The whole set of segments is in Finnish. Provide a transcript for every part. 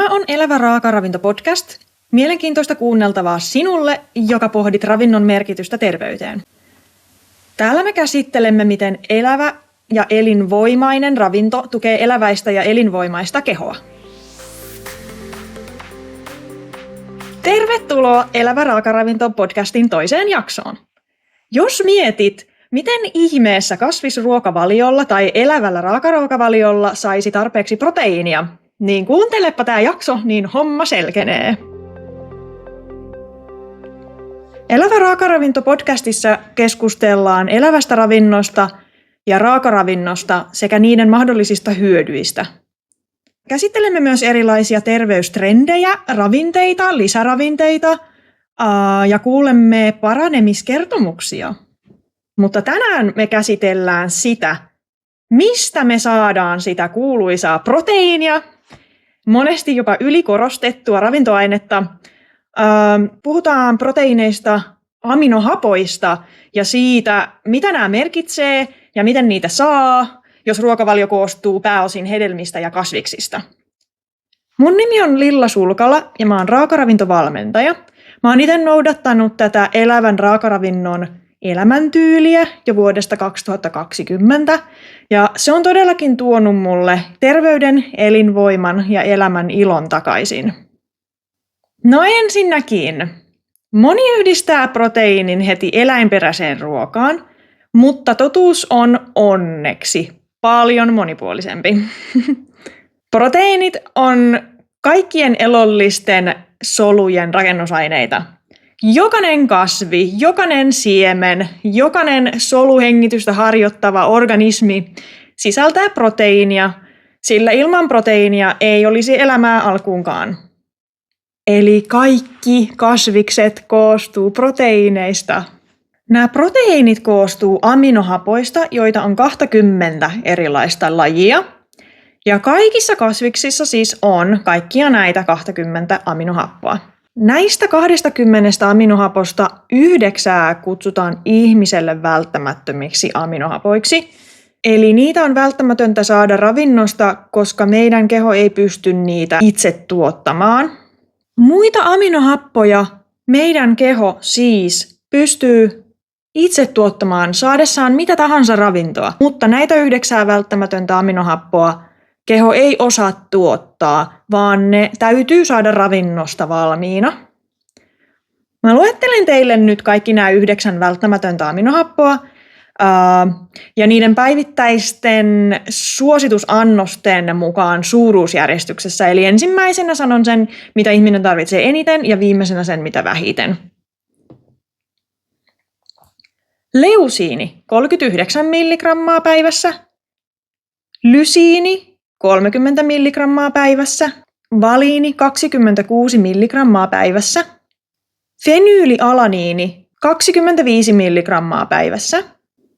Tämä on Elävä raakaravinto podcast, mielenkiintoista kuunneltavaa sinulle, joka pohdit ravinnon merkitystä terveyteen. Täällä me käsittelemme, miten elävä ja elinvoimainen ravinto tukee eläväistä ja elinvoimaista kehoa. Tervetuloa Elävä raakaravinto podcastin toiseen jaksoon. Jos mietit, miten ihmeessä kasvisruokavaliolla tai elävällä raakaruokavaliolla saisi tarpeeksi proteiinia, niin kuuntelepa tämä jakso, niin homma selkenee. Elävä raakaravinto podcastissa keskustellaan elävästä ravinnosta ja raakaravinnosta sekä niiden mahdollisista hyödyistä. Käsittelemme myös erilaisia terveystrendejä, ravinteita, lisäravinteita ja kuulemme paranemiskertomuksia. Mutta tänään me käsitellään sitä, mistä me saadaan sitä kuuluisaa proteiinia, monesti jopa ylikorostettua ravintoainetta. Puhutaan proteiineista, aminohapoista ja siitä, mitä nämä merkitsee ja miten niitä saa, jos ruokavalio koostuu pääosin hedelmistä ja kasviksista. Mun nimi on Lilla Sulkala ja mä oon raakaravintovalmentaja. Mä oon itse noudattanut tätä elävän raakaravinnon elämäntyyliä jo vuodesta 2020 ja se on todellakin tuonut mulle terveyden, elinvoiman ja elämän ilon takaisin. No ensinnäkin, moni yhdistää proteiinin heti eläinperäiseen ruokaan, mutta totuus on onneksi paljon monipuolisempi. Proteiinit on kaikkien elollisten solujen rakennusaineita. Jokainen kasvi, jokainen siemen, jokainen soluhengitystä harjoittava organismi sisältää proteiinia, sillä ilman proteiinia ei olisi elämää alkuunkaan. Eli kaikki kasvikset koostuu proteiineista. Nämä proteiinit koostuu aminohapoista, joita on 20 erilaista lajia. Ja kaikissa kasviksissa siis on kaikkia näitä 20 aminohappoa. Näistä 20 aminohaposta 9 kutsutaan ihmiselle välttämättömiksi aminohapoiksi. Eli niitä on välttämätöntä saada ravinnosta, koska meidän keho ei pysty niitä itse tuottamaan. Muita aminohappoja meidän keho siis pystyy itse tuottamaan saadessaan mitä tahansa ravintoa, mutta näitä 9 välttämätöntä aminohappoa keho ei osaa tuottaa, vaan ne täytyy saada ravinnosta valmiina. Mä luettelen teille nyt kaikki nämä 9 välttämätöntä aminohappoa ja niiden päivittäisten suositusannosten mukaan suuruusjärjestyksessä. Eli ensimmäisenä sanon sen, mitä ihminen tarvitsee eniten ja viimeisenä sen, mitä vähiten. Leusiini 39 milligrammaa päivässä, lysiini 30 milligrammaa päivässä, valiini 26 milligrammaa päivässä, fenyylialaniini 25 milligrammaa päivässä,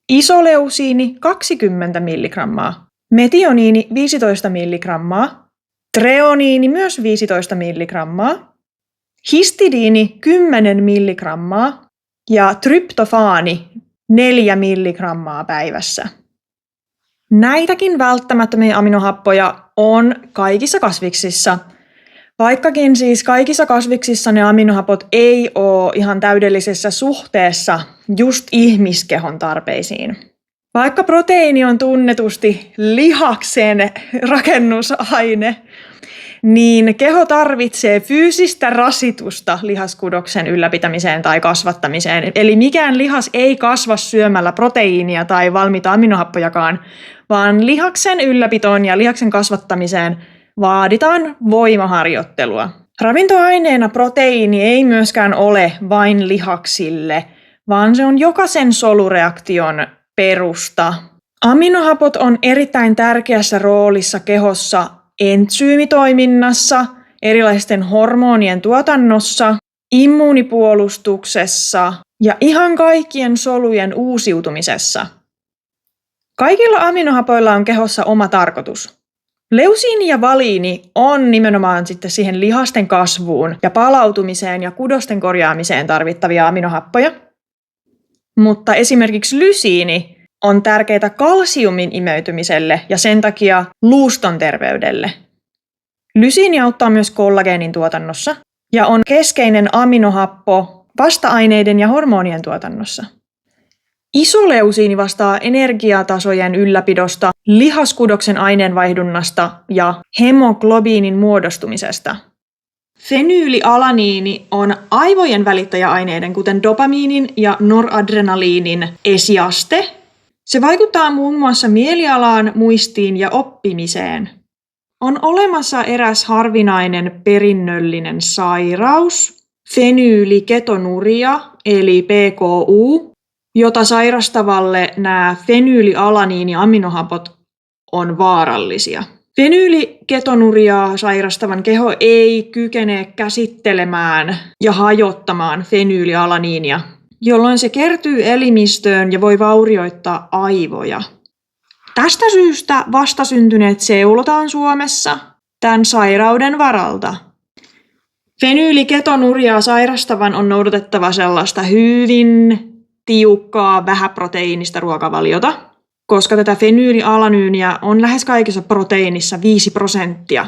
isoleusiini 20 milligrammaa, metioniini 15 milligrammaa, treoniini myös 15 milligrammaa, histidiini 10 milligrammaa ja tryptofaani 4 milligrammaa päivässä. Näitäkin välttämättömiä aminohappoja on kaikissa kasviksissa, vaikkakin siis kaikissa kasviksissa ne aminohapot ei ole ihan täydellisessä suhteessa just ihmiskehon tarpeisiin. Vaikka proteiini on tunnetusti lihaksen rakennusaine, niin keho tarvitsee fyysistä rasitusta lihaskudoksen ylläpitämiseen tai kasvattamiseen. Eli mikään lihas ei kasva syömällä proteiinia tai valmiita aminohappojakaan, vaan lihaksen ylläpitoon ja lihaksen kasvattamiseen vaaditaan voimaharjoittelua. Ravintoaineena proteiini ei myöskään ole vain lihaksille, vaan se on jokaisen solureaktion perusta. Aminohapot on erittäin tärkeässä roolissa kehossa entsyymitoiminnassa, erilaisten hormonien tuotannossa, immuunipuolustuksessa ja ihan kaikkien solujen uusiutumisessa. Kaikilla aminohapoilla on kehossa oma tarkoitus. Leusiini ja valiini on nimenomaan sitten siihen lihasten kasvuun ja palautumiseen ja kudosten korjaamiseen tarvittavia aminohappoja. Mutta esimerkiksi lysiini on tärkeää kalsiumin imeytymiselle ja sen takia luuston terveydelle. Lysiini auttaa myös kollageenin tuotannossa ja on keskeinen aminohappo vasta-aineiden ja hormonien tuotannossa. Isoleusiini vastaa energiatasojen ylläpidosta, lihaskudoksen aineenvaihdunnasta ja hemoglobiinin muodostumisesta. Fenyylialaniini on aivojen välittäjäaineiden, kuten dopamiinin ja noradrenaliinin esiaste. Se vaikuttaa muun muassa mielialaan, muistiin ja oppimiseen. On olemassa eräs harvinainen perinnöllinen sairaus, fenyyliketonuria eli PKU, jota sairastavalle nämä fenyylialaniini-aminohapot on vaarallisia. Fenyyliketonuria sairastavan keho ei kykene käsittelemään ja hajottamaan fenyylialaniinia, jolloin se kertyy elimistöön ja voi vaurioittaa aivoja. Tästä syystä vastasyntyneet seulotaan Suomessa tämän sairauden varalta. Fenyyliketonuria sairastavan on noudatettava sellaista hyvin tiukkaa, vähäproteiinista ruokavaliota, koska tätä fenyylialanyyniä on lähes kaikessa proteiinissa 5%.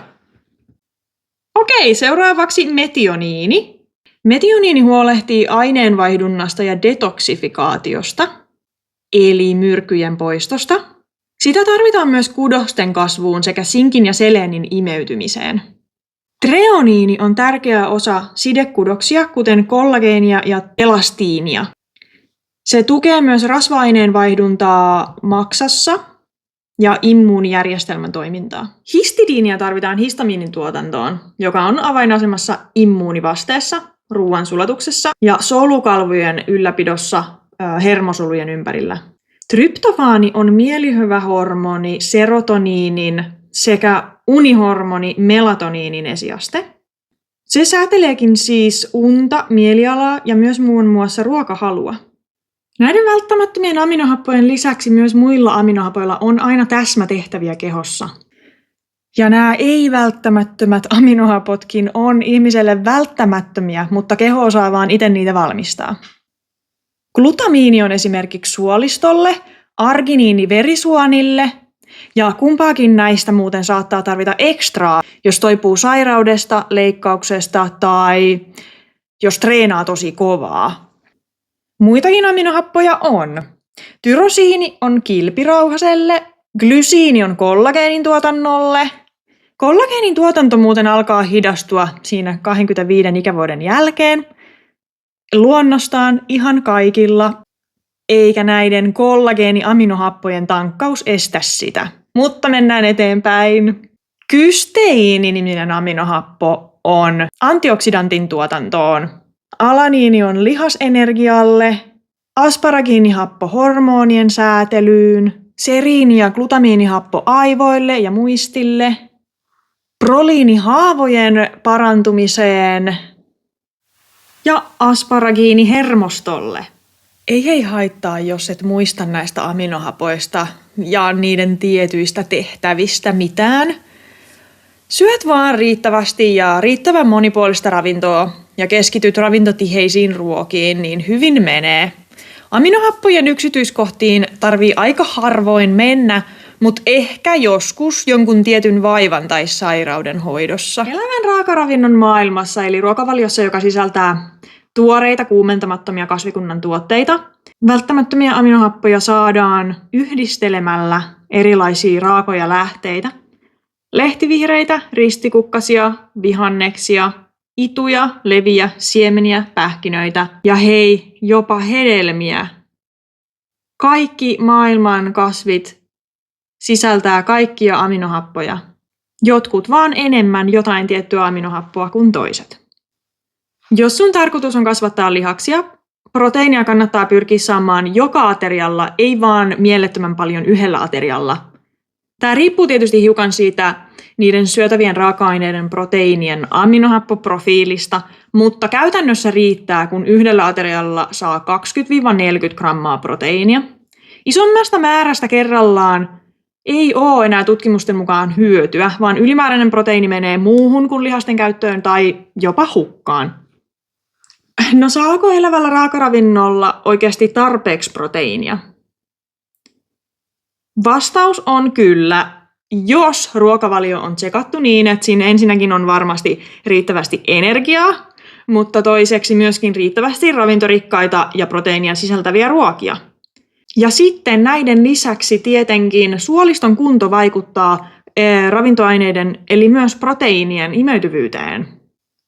Okei, seuraavaksi metioniini. Metioniini huolehtii aineenvaihdunnasta ja detoksifikaatiosta, eli myrkyjen poistosta. Sitä tarvitaan myös kudosten kasvuun sekä sinkin ja seleenin imeytymiseen. Treoniini on tärkeä osa sidekudoksia, kuten kollageenia ja elastiinia. Se tukee myös rasva-aineenvaihduntaa maksassa ja immuunijärjestelmän toimintaa. Histidiinia tarvitaan histamiinin tuotantoon, joka on avainasemassa immuunivasteessa, ruoan sulatuksessa ja solukalvojen ylläpidossa hermosolujen ympärillä. Tryptofaani on mielihyvähormoni serotoniinin sekä unihormoni melatoniinin esiaste. Se sääteleekin siis unta, mielialaa ja myös muun muassa ruokahalua. Näiden välttämättömien aminohappojen lisäksi myös muilla aminohapoilla on aina täsmätehtäviä kehossa. Ja nämä ei-välttämättömät aminohapotkin on ihmiselle välttämättömiä, mutta keho osaa vaan itse niitä valmistaa. Glutamiini on esimerkiksi suolistolle, arginiini verisuonille ja kumpaakin näistä muuten saattaa tarvita ekstraa, jos toipuu sairaudesta, leikkauksesta tai jos treenaa tosi kovaa. Muitakin aminohappoja on. Tyrosiini on kilpirauhaselle, glysiini on kollageenin tuotannolle. Kollageenin tuotanto muuten alkaa hidastua siinä 25 ikävuoden jälkeen. Luonnostaan ihan kaikilla, eikä näiden kollageeni-aminohappojen tankkaus estä sitä. Mutta mennään eteenpäin. Kysteiini-niminen aminohappo on antioksidantin tuotantoon. Alaniini on lihasenergialle, asparagiinihappo hormonien säätelyyn, seriini- ja glutamiinihappo aivoille ja muistille, proliini haavojen parantumiseen ja asparagiini hermostolle. Ei haittaa, jos et muista näistä aminohapoista ja niiden tietyistä tehtävistä mitään. Syöt vaan riittävästi ja riittävän monipuolista ravintoa ja keskityt ravintotiheisiin ruokiin, niin hyvin menee. Aminohappojen yksityiskohtiin tarvii aika harvoin mennä, mutta ehkä joskus jonkun tietyn vaivan tai sairauden hoidossa. Elävän raakaravinnon maailmassa, eli ruokavaliossa, joka sisältää tuoreita kuumentamattomia kasvikunnan tuotteita, välttämättömiä aminohappoja saadaan yhdistelemällä erilaisia raakoja lähteitä. Lehtivihreitä, ristikukkasia, vihanneksia, ituja, leviä, siemeniä, pähkinöitä ja hei, jopa hedelmiä. Kaikki maailman kasvit sisältää kaikkia aminohappoja. Jotkut vaan enemmän jotain tiettyä aminohappoa kuin toiset. Jos sun tarkoitus on kasvattaa lihaksia, proteiinia kannattaa pyrkiä saamaan joka aterialla, ei vaan mielettömän paljon yhdellä aterialla. Tämä riippuu tietysti hiukan siitä niiden syötävien raaka-aineiden proteiinien aminohappoprofiilista, mutta käytännössä riittää, kun yhdellä aterialla saa 20-40 grammaa proteiinia. Isommasta määrästä kerrallaan ei ole enää tutkimusten mukaan hyötyä, vaan ylimääräinen proteiini menee muuhun kuin lihasten käyttöön tai jopa hukkaan. No saako elävällä raakaravinnolla oikeasti tarpeeksi proteiinia? Vastaus on kyllä, jos ruokavalio on tsekattu niin, että siinä ensinnäkin on varmasti riittävästi energiaa, mutta toiseksi myöskin riittävästi ravintorikkaita ja proteiinia sisältäviä ruokia. Ja sitten näiden lisäksi tietenkin suoliston kunto vaikuttaa ravintoaineiden eli myös proteiinien imeytyvyyteen.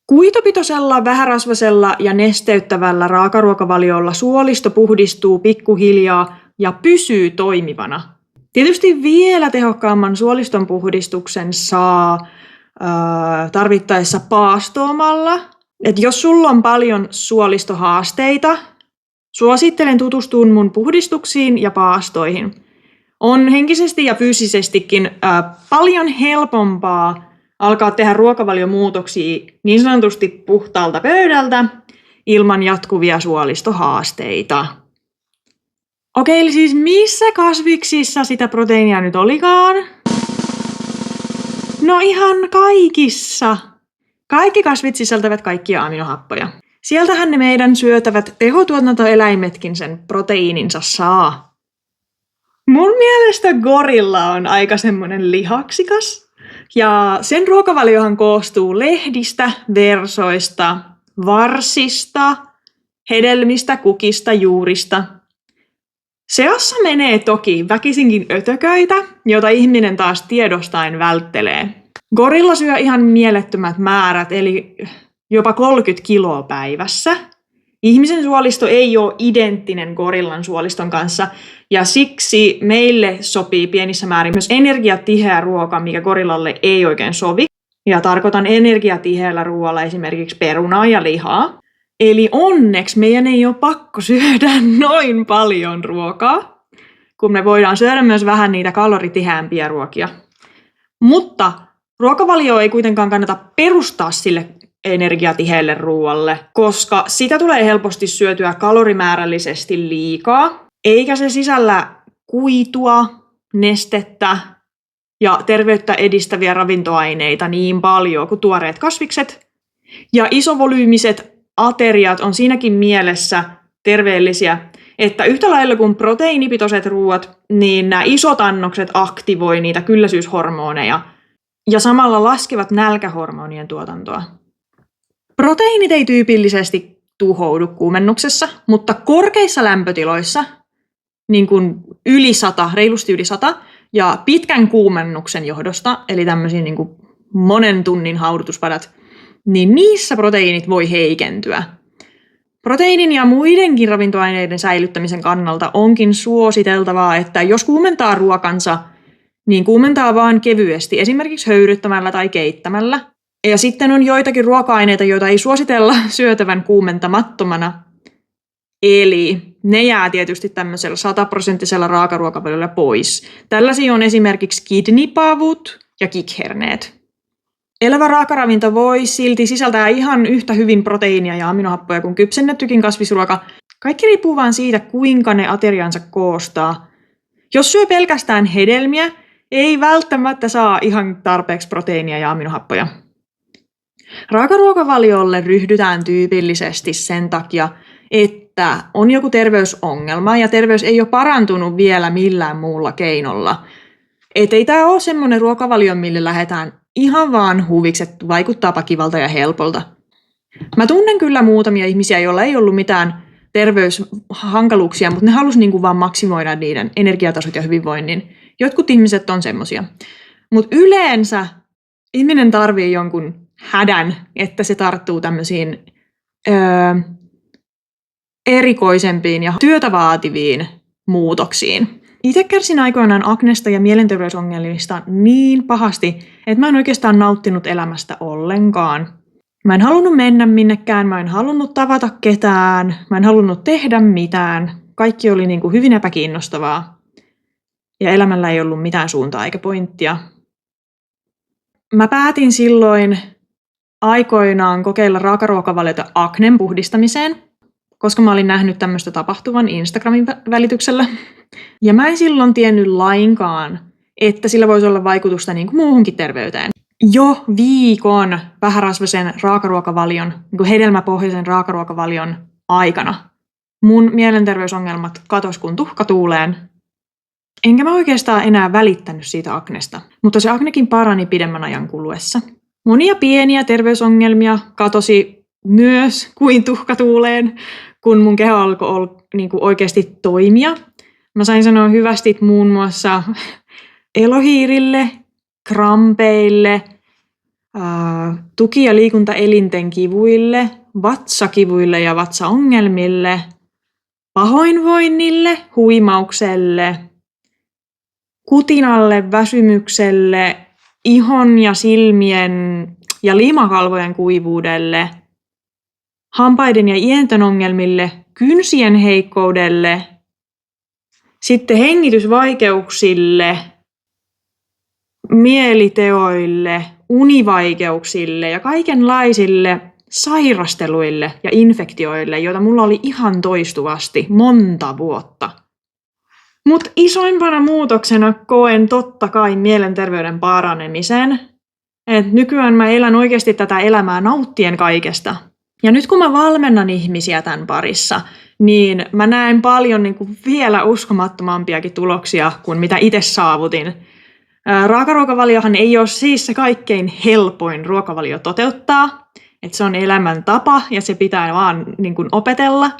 Kuitupitoisella, vähärasvasella ja nesteyttävällä raakaruokavaliolla suolisto puhdistuu pikkuhiljaa ja pysyy toimivana. Tietysti vielä tehokkaamman suoliston puhdistuksen saa tarvittaessa paastoamalla. Et jos sulla on paljon suolistohaasteita, suosittelen tutustumaan mun puhdistuksiin ja paastoihin. On henkisesti ja fyysisestikin paljon helpompaa alkaa tehdä ruokavaliomuutoksia niin sanotusti puhtaalta pöydältä ilman jatkuvia suolistohaasteita. Okei, eli siis missä kasviksissa sitä proteiinia nyt olikaan? No ihan kaikissa. Kaikki kasvit sisältävät kaikkia aminohappoja. Sieltähän ne meidän syötävät tehotuotantoeläimetkin sen proteiininsa saa. Mun mielestä gorilla on aika semmonen lihaksikas. Ja sen ruokavaliohan koostuu lehdistä, versoista, varsista, hedelmistä, kukista, juurista. Seassa menee toki väkisinkin ötököitä, jota ihminen taas tiedostaen välttelee. Gorilla syö ihan mielettömät määrät, eli jopa 30 kiloa päivässä. Ihmisen suolisto ei ole identtinen gorillan suoliston kanssa, ja siksi meille sopii pienissä määrin myös energiatiheä ruoka, mikä gorillalle ei oikein sovi. Ja tarkoitan energiatiheällä ruoalla esimerkiksi perunaa ja lihaa. Eli onneksi meidän ei ole pakko syödä noin paljon ruokaa, kun me voidaan syödä myös vähän niitä kaloritiheämpiä ruokia. Mutta ruokavalio ei kuitenkaan kannata perustaa sille energiatiheälle ruoalle, koska sitä tulee helposti syötyä kalorimäärällisesti liikaa, eikä se sisällä kuitua, nestettä ja terveyttä edistäviä ravintoaineita niin paljon kuin tuoreet kasvikset. Ja isovolyymiset ateriat on siinäkin mielessä terveellisiä, että yhtä lailla kuin proteiinipitoiset ruoat, niin nämä isot annokset aktivoi niitä kylläisyyshormoneja ja samalla laskevat nälkähormonien tuotantoa. Proteiinit ei tyypillisesti tuhoudu kuumennuksessa, mutta korkeissa lämpötiloissa, niin kuin reilusti yli 100, ja pitkän kuumennuksen johdosta, eli tämmöisiä niin kuin monen tunnin haudutuspadat, niin niissä proteiinit voi heikentyä. Proteiinin ja muidenkin ravintoaineiden säilyttämisen kannalta onkin suositeltavaa, että jos kuumentaa ruokansa, niin kuumentaa vaan kevyesti, esimerkiksi höyryttämällä tai keittämällä. Ja sitten on joitakin ruoka-aineita, joita ei suositella syötävän kuumentamattomana. Eli ne jää tietysti tämmöisellä 100% raakaruokavaliolla pois. Tällaisia on esimerkiksi kidneypavut ja kikherneet. Elävä raakaravinto voi silti sisältää ihan yhtä hyvin proteiinia ja aminohappoja kuin kypsennettykin kasvisruoka. Kaikki riippuu vaan siitä, kuinka ne ateriansa koostaa. Jos syö pelkästään hedelmiä, ei välttämättä saa ihan tarpeeksi proteiinia ja aminohappoja. Raakaruokavaliolle ryhdytään tyypillisesti sen takia, että on joku terveysongelma ja terveys ei ole parantunut vielä millään muulla keinolla. Et ei tämä ole semmoinen ruokavalio, mille lähdetään ihan vaan huviksi, että vaikuttaapa kivalta ja helpolta. Mä tunnen kyllä muutamia ihmisiä, joilla ei ollut mitään terveyshankaluuksia, mutta ne halusi niinku vaan maksimoida niiden energiatasot ja hyvinvoinnin. Jotkut ihmiset on semmosia. Mutta yleensä ihminen tarvii jonkun hädän, että se tarttuu tämmöisiin erikoisempiin ja työtä vaativiin muutoksiin. Itse kärsin aikoinaan aknesta ja mielenterveysongelmista niin pahasti, että mä en oikeastaan nauttinut elämästä ollenkaan. Mä en halunnut mennä minnekään, mä en halunnut tavata ketään, mä en halunnut tehdä mitään. Kaikki oli niin kuin hyvin epäkiinnostavaa. Ja elämällä ei ollut mitään suuntaa eikä pointtia. Mä päätin silloin aikoinaan kokeilla raakaruokavaliota aknen puhdistamiseen, koska mä olin nähnyt tämmöistä tapahtuvan Instagramin välityksellä. Ja mä en silloin tiennyt lainkaan, että sillä voisi olla vaikutusta niin kuin muuhunkin terveyteen. Jo viikon vähärasvaisen raakaruokavalion, niin kuin hedelmäpohjaisen raakaruokavalion aikana mun mielenterveysongelmat katos kuin tuhka tuuleen. Enkä mä oikeastaan enää välittänyt siitä aknesta, mutta se aknekin parani pidemmän ajan kuluessa. Monia pieniä terveysongelmia katosi myös kuin tuhkatuuleen, kun mun keho alkoi oikeasti toimia. Mä sain sanoa hyvästit muun muassa elohiirille, krampeille, tuki- ja liikuntaelinten kivuille, vatsakivuille ja vatsaongelmille, pahoinvoinnille, huimaukselle, kutinalle, väsymykselle, ihon ja silmien ja limakalvojen kuivuudelle, hampaiden ja ientön ongelmille, kynsien heikkoudelle, sitten hengitysvaikeuksille, mieliteoille, univaikeuksille ja kaikenlaisille sairasteluille ja infektioille, joita mulla oli ihan toistuvasti monta vuotta. Mutta isoimpana muutoksena koen totta kai mielenterveyden paranemisen. Et nykyään mä elän oikeasti tätä elämää nauttien kaikesta. Ja nyt kun mä valmennan ihmisiä tämän parissa, niin mä näen paljon vielä uskomattomampiakin tuloksia kuin mitä itse saavutin. Raakaruokavaliohan ei ole siis se kaikkein helpoin ruokavalio toteuttaa. Et se on elämäntapa ja se pitää vaan opetella.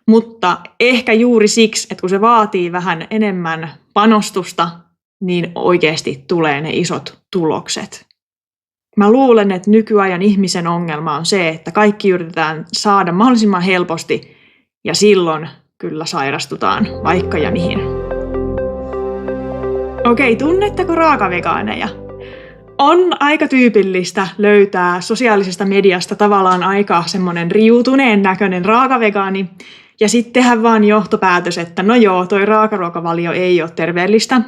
Mutta ehkä juuri siksi, että kun se vaatii vähän enemmän panostusta, niin oikeasti tulee ne isot tulokset. Mä luulen, että nykyajan ihmisen ongelma on se, että kaikki yritetään saada mahdollisimman helposti ja silloin kyllä sairastutaan vaikka ja mihin. Okei, tunnetteko raakavegaaneja? On aika tyypillistä löytää sosiaalisesta mediasta tavallaan aika semmoinen riutuneen näköinen raakavegaani ja sitten tehdä vaan johtopäätös, että no joo, toi raakaruokavalio ei ole terveellistä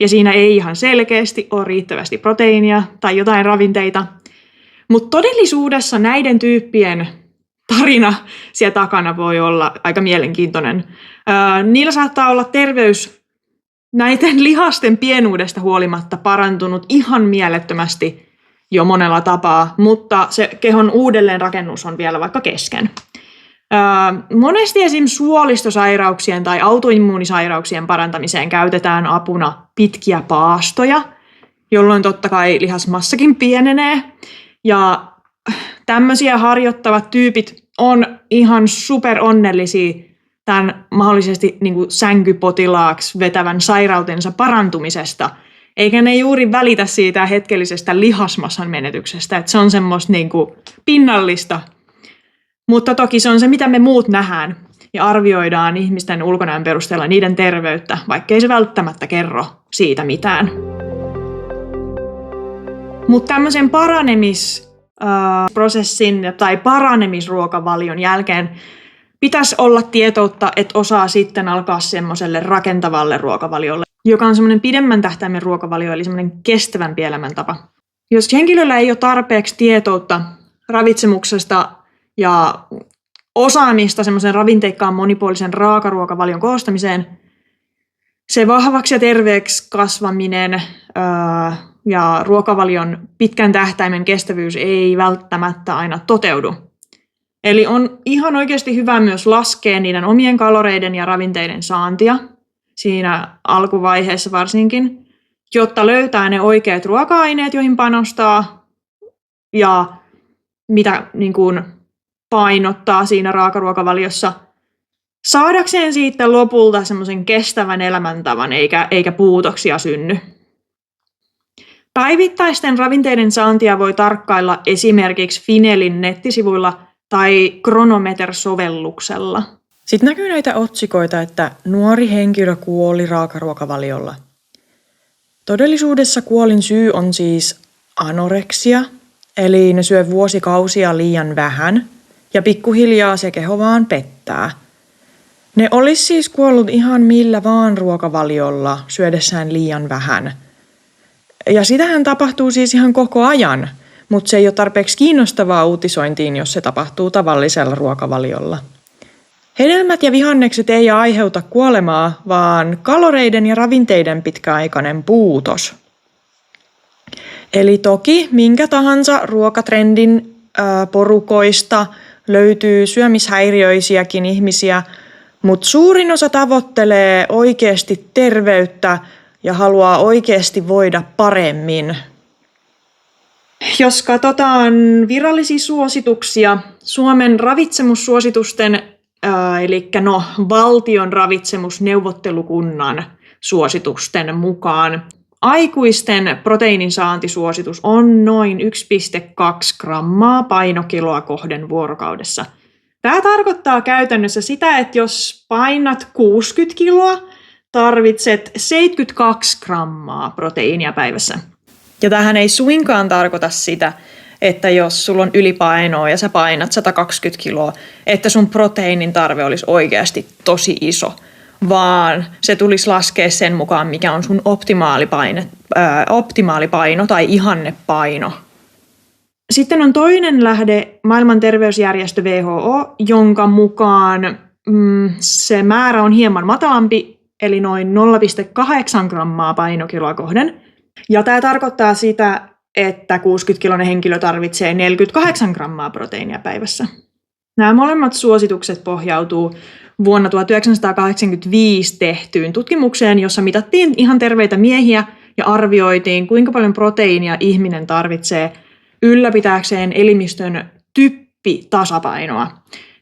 ja siinä ei ihan selkeästi ole riittävästi proteiinia tai jotain ravinteita. Mutta todellisuudessa näiden tyyppien tarina siellä takana voi olla aika mielenkiintoinen. Niillä saattaa olla terveys näiden lihasten pienuudesta huolimatta parantunut ihan mielettömästi jo monella tapaa, mutta se kehon uudelleenrakennus on vielä vaikka kesken. Monesti esimerkiksi suolistosairauksien tai autoimmuunisairauksien parantamiseen käytetään apuna pitkiä paastoja, jolloin totta kai lihasmassakin pienenee. Ja tämmöisiä harjoittavat tyypit on ihan superonnellisia tämän mahdollisesti sänkypotilaaksi vetävän sairautensa parantumisesta, eikä ne juuri välitä siitä hetkellisestä lihasmassan menetyksestä, että se on semmoista pinnallista. Mutta toki se on se, mitä me muut nähdään ja arvioidaan ihmisten ulkonäön perusteella niiden terveyttä, vaikkei se välttämättä kerro siitä mitään. Mutta tämmöisen paranemisprosessin tai paranemisruokavalion jälkeen pitäisi olla tietoutta, että osaa sitten alkaa semmoiselle rakentavalle ruokavaliolle, joka on semmoinen pidemmän tähtäimen ruokavalio, eli semmoinen kestävämpi elämäntapa. Jos henkilöllä ei ole tarpeeksi tietoutta ravitsemuksesta ja osaamista semmoisen ravinteikkaan monipuolisen raakaruokavalion koostamiseen, se vahvaksi ja terveeksi kasvaminen ja ruokavalion pitkän tähtäimen kestävyys ei välttämättä aina toteudu. Eli on ihan oikeasti hyvä myös laskea niiden omien kaloreiden ja ravinteiden saantia, siinä alkuvaiheessa varsinkin, jotta löytää ne oikeat ruoka-aineet, joihin panostaa ja mitä painottaa siinä raakaruokavaliossa, saadakseen siitä lopulta semmoisen kestävän elämäntavan eikä puutoksia synny. Päivittäisten ravinteiden saantia voi tarkkailla esimerkiksi Finelin nettisivuilla tai Chronometer-sovelluksella. Sitten näkyy näitä otsikoita, että nuori henkilö kuoli raakaruokavaliolla. Todellisuudessa kuolin syy on siis anoreksia, eli ne syö vuosikausia liian vähän ja pikkuhiljaa se keho vaan pettää. Ne olisi siis kuollut ihan millä vaan ruokavaliolla syödessään liian vähän. Ja sitähän tapahtuu siis ihan koko ajan, mutta se ei ole tarpeeksi kiinnostavaa uutisointiin, jos se tapahtuu tavallisella ruokavaliolla. Hedelmät ja vihannekset ei aiheuta kuolemaa, vaan kaloreiden ja ravinteiden pitkäaikainen puutos. Eli toki minkä tahansa ruokatrendin porukoista löytyy syömishäiriöisiäkin ihmisiä, Mutta suurin osa tavoittelee oikeasti terveyttä ja haluaa oikeasti voida paremmin. Jos katsotaan virallisia suosituksia, Suomen ravitsemussuositusten, eli valtion ravitsemusneuvottelukunnan suositusten mukaan, aikuisten proteiinin saantisuositus on noin 1,2 grammaa painokiloa kohden vuorokaudessa. Tämä tarkoittaa käytännössä sitä, että jos painat 60 kiloa, tarvitset 72 grammaa proteiinia päivässä. Ja tämähän ei suinkaan tarkoita sitä, että jos sulla on ylipainoa ja sä painat 120 kiloa, että sun proteiinin tarve olisi oikeasti tosi iso, vaan se tulisi laskea sen mukaan, mikä on sun optimaali paino tai ihannepaino. Sitten on toinen lähde, maailman terveysjärjestö WHO, jonka mukaan se määrä on hieman matalampi, eli noin 0,8 grammaa painokiloa kohden. Ja tämä tarkoittaa sitä, että 60-kiloinen henkilö tarvitsee 48 grammaa proteiinia päivässä. Nämä molemmat suositukset pohjautuu vuonna 1985 tehtyyn tutkimukseen, jossa mitattiin ihan terveitä miehiä ja arvioitiin, kuinka paljon proteiinia ihminen tarvitsee ylläpitääkseen elimistön typpitasapainoa.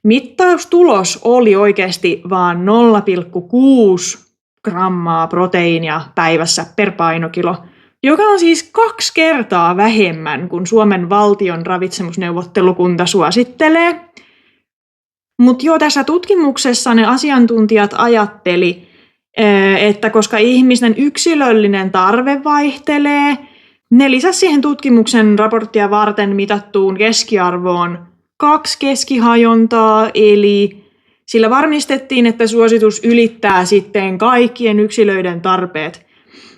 Mittaustulos oli oikeasti vain 0,6 grammaa proteiinia päivässä per painokilo, joka on siis 2 kertaa vähemmän kuin Suomen valtion ravitsemusneuvottelukunta suosittelee. Mutta jo tässä tutkimuksessa ne asiantuntijat ajatteli, että koska ihmisten yksilöllinen tarve vaihtelee, ne lisäsi siihen tutkimuksen raporttia varten mitattuun keskiarvoon 2 keskihajontaa, eli sillä varmistettiin, että suositus ylittää sitten kaikkien yksilöiden tarpeet.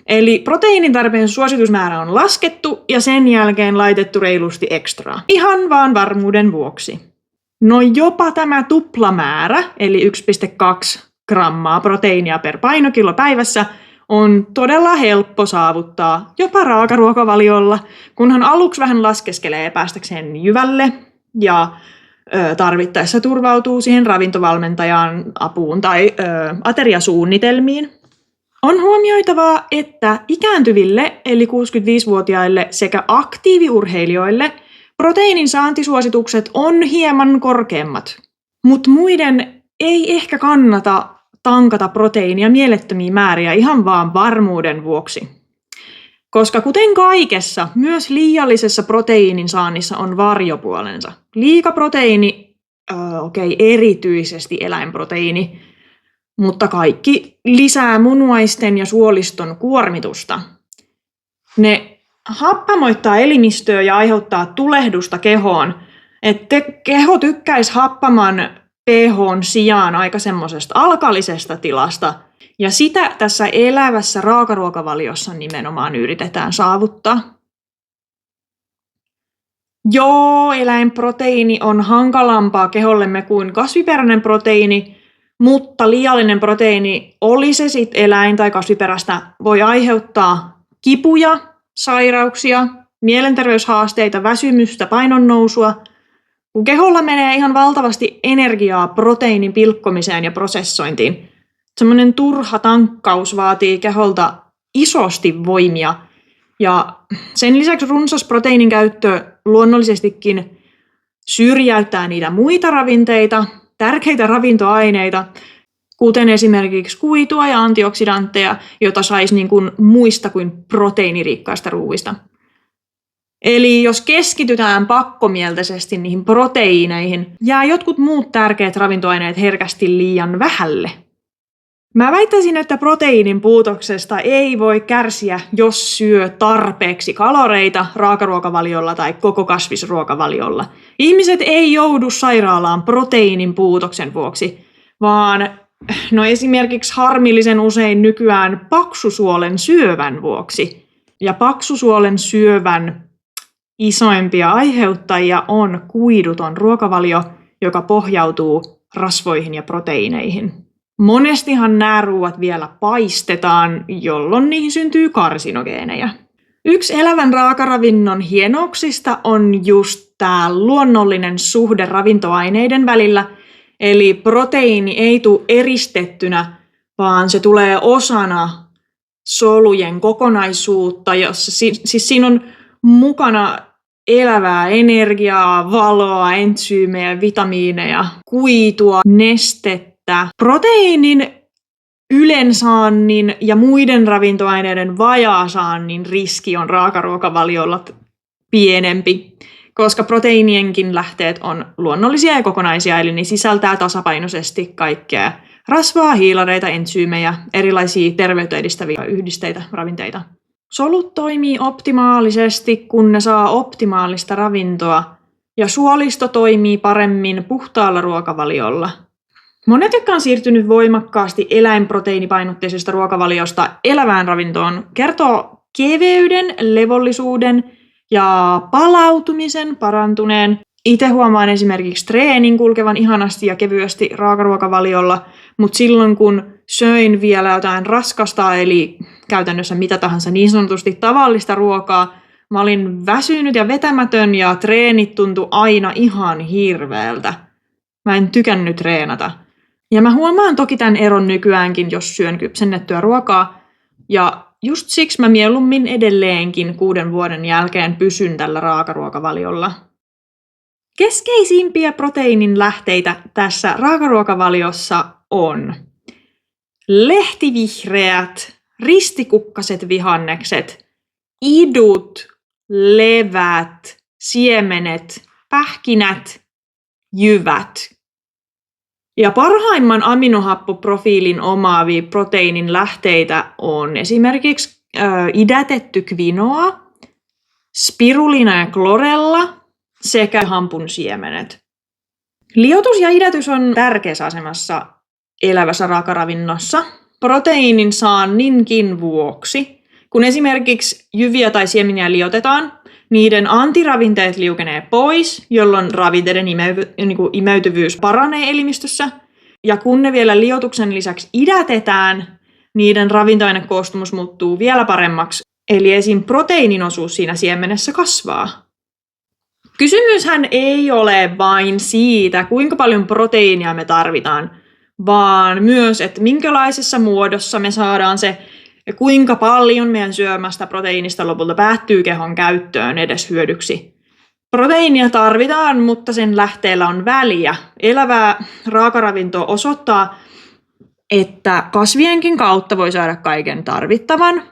Eli proteiinin tarpeen suositusmäärä on laskettu ja sen jälkeen laitettu reilusti ekstraa. Ihan vaan varmuuden vuoksi. No jopa tämä tuplamäärä, eli 1,2 grammaa proteiinia per painokilo päivässä, on todella helppo saavuttaa jopa raakaruokavaliolla, kunhan aluksi vähän laskeskelee päästäkseen jyvälle ja tarvittaessa turvautuu siihen ravintovalmentajan apuun tai ateriasuunnitelmiin. On huomioitavaa, että ikääntyville eli 65-vuotiaille sekä aktiiviurheilijoille proteiinin saantisuositukset on hieman korkeammat, mutta muiden ei ehkä kannata tankata proteiinia mielettömiä määriä ihan vaan varmuuden vuoksi. Koska kuten kaikessa, myös liiallisessa proteiinin saannissa on varjopuolensa. Liika proteiini, erityisesti eläinproteiini, mutta kaikki lisää munuaisten ja suoliston kuormitusta. Ne happamoittaa elimistöä ja aiheuttaa tulehdusta kehoon. Että keho tykkäisi happaman pH:n sijaan aika semmoisesta alkallisesta tilasta. Ja sitä tässä elävässä raakaruokavaliossa nimenomaan yritetään saavuttaa. Joo, eläinproteiini on hankalampaa kehollemme kuin kasviperäinen proteiini, mutta liiallinen proteiini, oli se sitten eläin- tai kasviperäistä, voi aiheuttaa kipuja, sairauksia, mielenterveyshaasteita, väsymystä, painonnousua, kun keholla menee ihan valtavasti energiaa proteiinin pilkkomiseen ja prosessointiin. Semmoinen turha tankkaus vaatii keholta isosti voimia. Ja sen lisäksi runsas proteiinin käyttö luonnollisestikin syrjäyttää niitä muita ravinteita, tärkeitä ravintoaineita, kuten esimerkiksi kuitua ja antioksidantteja, joita saisi niin kuin muista kuin proteiinirikkaista ruuista. Eli jos keskitytään pakkomielteisesti niihin proteiineihin, jää jotkut muut tärkeät ravintoaineet herkästi liian vähälle. Mä väittäisin, että proteiinin puutoksesta ei voi kärsiä, jos syö tarpeeksi kaloreita raakaruokavaliolla tai koko kasvisruokavaliolla. Ihmiset ei joudu sairaalaan proteiinin puutoksen vuoksi, vaan esimerkiksi harmillisen usein nykyään paksusuolen syövän vuoksi. Ja paksusuolen syövän isoimpia aiheuttajia on kuiduton ruokavalio, joka pohjautuu rasvoihin ja proteiineihin. Monestihan nämä ruuat vielä paistetaan, jolloin niihin syntyy karsinogeenejä. Yksi elävän raakaravinnon hienouksista on just tämä luonnollinen suhde ravintoaineiden välillä, Eli proteiini ei tule eristettynä, vaan se tulee osana solujen kokonaisuutta, jossa siis siinä on mukana elävää energiaa, valoa, entsyymejä, vitamiineja, kuitua, nestettä. Proteiinin ylensaannin ja muiden ravintoaineiden vajaasaannin riski on raakaruokavaliolla pienempi, koska proteiinienkin lähteet on luonnollisia ja kokonaisia, eli ne sisältää tasapainoisesti kaikkea rasvaa, hiilareita, entsyymejä, erilaisia terveyttä edistäviä yhdisteitä, ravinteita. Solut toimii optimaalisesti, kun ne saa optimaalista ravintoa, ja suolisto toimii paremmin puhtaalla ruokavaliolla. Monet, jotka on siirtynyt voimakkaasti eläinproteiinipainotteisesta ruokavaliosta elävään ravintoon, kertoo keveyden, levollisuuden ja palautumisen parantuneen. Itse huomaan esimerkiksi treenin kulkevan ihanasti ja kevyesti raakaruokavaliolla, mutta silloin kun söin vielä jotain raskasta, eli käytännössä mitä tahansa niin sanotusti tavallista ruokaa, mä olin väsynyt ja vetämätön ja treenit tuntui aina ihan hirveältä. Mä en tykännyt treenata. Ja mä huomaan toki tämän eron nykyäänkin, jos syön kypsennettyä ruokaa. Ja just siksi mä mieluummin edelleenkin 6 vuoden jälkeen pysyn tällä raakaruokavaliolla. Keskeisimpiä proteiinin lähteitä tässä raakaruokavaliossa on lehtivihreät, ristikukkaset vihannekset, idut, levät, siemenet, pähkinät, jyvät. Ja parhaimman aminohappoprofiilin omaavia proteiinin lähteitä on esimerkiksi idätetty quinoa, spirulina ja chlorella sekä hampun siemenet. Liotus ja idätys on tärkeässä asemassa elävässä raakaravinnossa proteiinin saanninkin vuoksi. Kun esimerkiksi jyviä tai siemeniä liotetaan, niiden antiravinteet liukenee pois, jolloin ravinteiden imeytyvyys paranee elimistössä. Ja kun ne vielä liotuksen lisäksi idätetään, niiden ravintoainekoostumus muuttuu vielä paremmaksi. Eli esim. Proteiinin osuus siinä siemenessä kasvaa. Kysymyshän ei ole vain siitä, kuinka paljon proteiinia me tarvitaan, vaan myös, että minkälaisessa muodossa me saadaan se ja kuinka paljon meidän syömästä proteiinista lopulta päättyy kehon käyttöön edes hyödyksi. Proteiinia tarvitaan, mutta sen lähteellä on väliä. Elävä raakaravinto osoittaa, että kasvienkin kautta voi saada kaiken tarvittavan.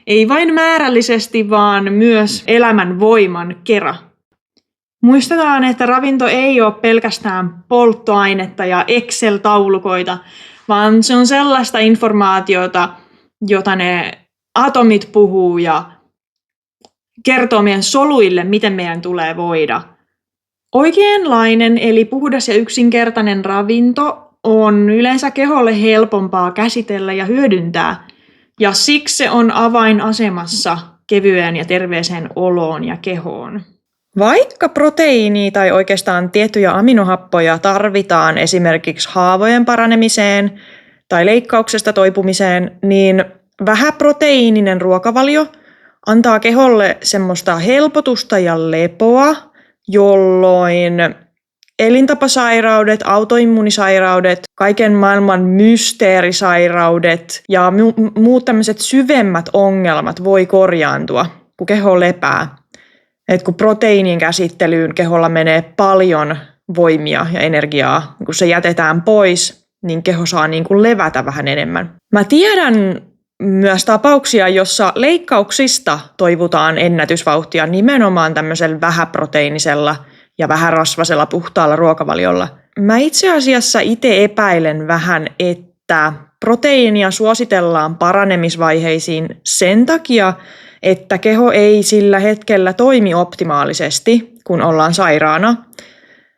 Ei vain määrällisesti, vaan myös elämän voiman kera. Muistetaan, että ravinto ei ole pelkästään polttoainetta ja Excel-taulukoita, vaan se on sellaista informaatiota, jota ne atomit puhuu ja kertoo meidän soluille, miten meidän tulee voida. Oikeanlainen eli puhdas ja yksinkertainen ravinto on yleensä keholle helpompaa käsitellä ja hyödyntää, ja siksi se on avainasemassa kevyeen ja terveeseen oloon ja kehoon. Vaikka proteiinia tai oikeastaan tiettyjä aminohappoja tarvitaan esimerkiksi haavojen paranemiseen tai leikkauksesta toipumiseen, niin vähäproteiininen ruokavalio antaa keholle semmoista helpotusta ja lepoa, jolloin elintapasairaudet, autoimmunisairaudet, kaiken maailman mysteerisairaudet ja muut tämmöiset syvemmät ongelmat voi korjaantua, kun keho lepää. Et kun proteiinin käsittelyyn keholla menee paljon voimia ja energiaa, kun se jätetään pois, niin keho saa niin kuin levätä vähän enemmän. Mä tiedän myös tapauksia, jossa leikkauksista toivutaan ennätysvauhtia nimenomaan tämmöisellä vähäproteiinisella ja vähärasvasella puhtaalla ruokavaliolla. Mä itse asiassa itse epäilen vähän, että proteiinia suositellaan paranemisvaiheisiin sen takia, että keho ei sillä hetkellä toimi optimaalisesti, kun ollaan sairaana.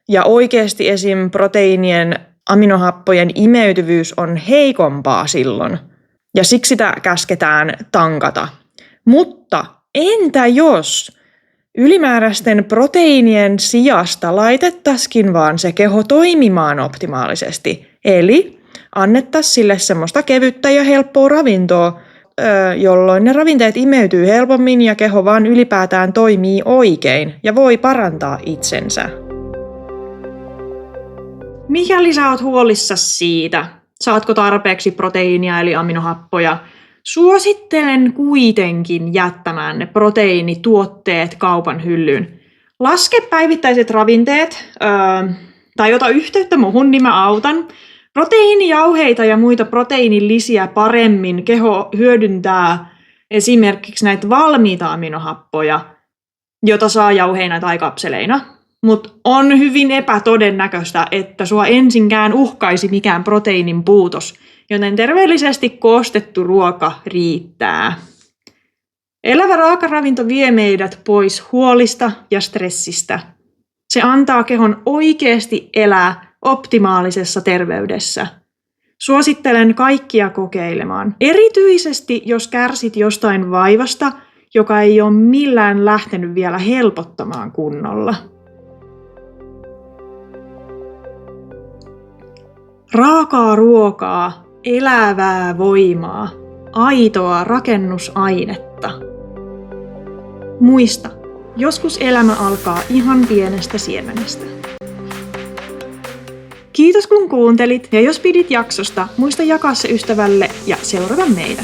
Ja oikeasti esim. Proteiinien aminohappojen imeytyvyys on heikompaa silloin. Ja siksi sitä käsketään tankata. Mutta entä jos ylimääräisten proteiinien sijasta laitettaisikin vaan se keho toimimaan optimaalisesti? Eli annettaisiin sille semmoista kevyttä ja helppoa ravintoa, jolloin ne ravinteet imeytyy helpommin ja keho vaan ylipäätään toimii oikein ja voi parantaa itsensä. Mikäli sä oot huolissasi siitä, saatko tarpeeksi proteiinia eli aminohappoja, suosittelen kuitenkin jättämään ne proteiinituotteet kaupan hyllyyn. Laske päivittäiset ravinteet tai ota yhteyttä muhun, niin mä autan. Proteiinijauheita ja muita proteiinilisiä paremmin keho hyödyntää esimerkiksi näitä valmiita aminohappoja, jota saa jauheina tai kapseleina. Mutta on hyvin epätodennäköistä, että sua ensinkään uhkaisi mikään proteiinin puutos, joten terveellisesti koostettu ruoka riittää. Elävä raakaravinto vie meidät pois huolista ja stressistä. Se antaa kehon oikeasti elää optimaalisessa terveydessä. Suosittelen kaikkia kokeilemaan. Erityisesti jos kärsit jostain vaivasta, joka ei ole millään lähtenyt vielä helpottamaan kunnolla. Raakaa ruokaa, elävää voimaa, aitoa rakennusainetta. Muista, joskus elämä alkaa ihan pienestä siemenestä. Kiitos kun kuuntelit ja jos pidit jaksosta, muista jakaa se ystävälle ja seurata meitä.